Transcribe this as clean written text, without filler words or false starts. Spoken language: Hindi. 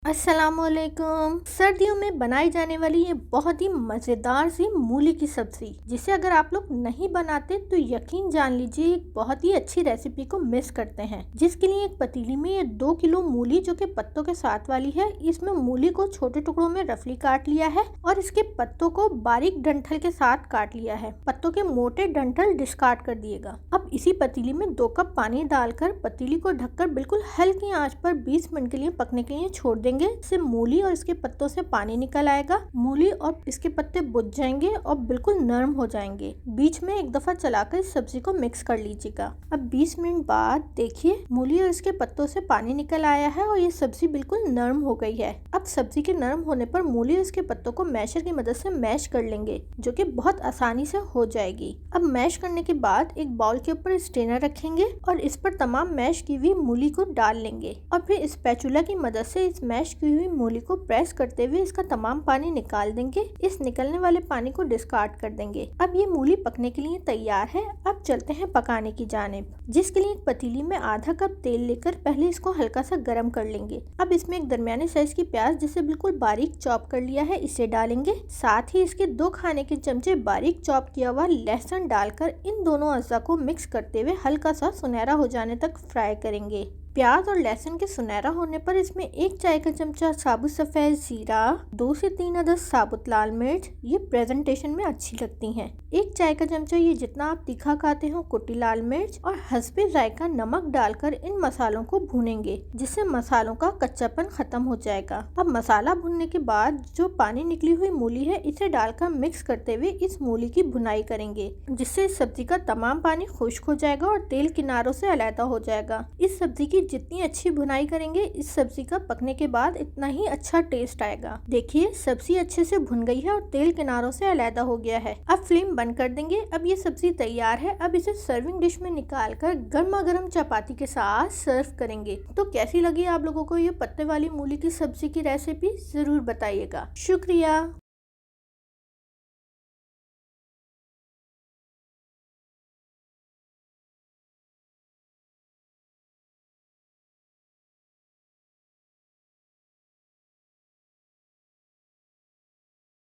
अस्सलामुअलैकुम। सर्दियों में बनाई जाने वाली ये बहुत ही मज़ेदार सी मूली की सब्ज़ी, जिसे अगर आप लोग नहीं बनाते तो यकीन जान लीजिए एक बहुत ही अच्छी रेसिपी को मिस करते हैं। जिसके लिए एक पतीली में ये 2 किलो मूली जो कि पत्तों के साथ वाली है, इसमें मूली को छोटे टुकड़ों में रफली काट लिया है और इसके पत्तों को बारीक डंठल के साथ काट लिया है। पत्तों के मोटे डंठल डिस्कार्ड कर दिएगा। अब इसी पतीली में 2 कप पानी डालकर पतीली को ढककर बिल्कुल हल्की आंच पर 20 मिनट के लिए पकने के लिए छोड़ देंगे। इससे मूली और इसके पत्तों से पानी निकल आएगा, मूली और इसके पत्ते बुझ जाएंगे और बिल्कुल नरम हो जाएंगे। बीच में एक दफा चलाकर इस सब्जी को मिक्स कर लीजिएगा। अब 20 मिनट बाद देखिए मूली और इसके पत्तों से पानी निकल आया है और ये सब्जी बिल्कुल नरम हो गई है। अब सब्जी के नरम होने पर मूली और इसके पत्तों को मैशर की मदद से मैश कर लेंगे, जो कि बहुत आसानी से हो जाएगी। अब मैश करने के बाद एक बाउल के ऊपर स्ट्रेनर रखेंगे और इस पर तमाम मैश की हुई मूली को डाल लेंगे और फिर स्पैचुला की मदद से इस मैश की हुई मूली को प्रेस करते हुए इसका तमाम पानी निकाल देंगे। इस निकलने वाले पानी को डिस्कार्ड कर देंगे। अब ये मूली पकने के लिए तैयार है। अब चलते हैं पकाने की जानिब, जिसके लिए एक पतीली में आधा कप तेल लेकर पहले इसको हल्का सा गर्म कर लेंगे। अब इसमें एक दरमियाने साइज की प्याज जिसे बिल्कुल बारीक चॉप कर लिया है इसे डालेंगे। साथ ही इसके 2 खाने के चमचे बारीक चॉप किया हुआ लहसुन डालकर इन दोनों अज्जा को मिक्स करते हुए हल्का सा सुनहरा हो जाने तक फ्राई करेंगे। प्याज और लहसुन के सुनहरा होने पर इसमें 1 चाय का चमचा साबुत सफेद जीरा, 2 से 3 अदद साबुत लाल मिर्च, ये प्रेजेंटेशन में अच्छी लगती हैं। 1 चाय का चमचा ये जितना आप तीखा खाते हो कुटी लाल मिर्च और हस्बे जायका नमक डालकर इन मसालों को भूनेंगे, जिससे मसालों का कच्चापन खत्म हो जाएगा। अब मसाला भुनने के बाद जो पानी निकली हुई मूली है इसे डालकर मिक्स करते हुए इस मूली की भुनाई करेंगे, जिससे इस सब्जी का तमाम पानी खुश्क हो जाएगा और तेल किनारों से अलहदा हो जाएगा। इस सब्जी की जितनी अच्छी भुनाई करेंगे इस सब्जी का पकने के बाद इतना ही अच्छा टेस्ट आएगा। देखिए सब्जी अच्छे से भुन गई है और तेल किनारों से अलहदा हो गया है। अब फ्लेम बंद कर देंगे। अब ये सब्जी तैयार है। अब इसे सर्विंग डिश में निकालकर गर्मा गर्म चपाती के साथ सर्व करेंगे। तो कैसी लगी आप लोगों को ये पत्ते वाली मूली की सब्जी की रेसिपी, जरूर बताइएगा। शुक्रिया।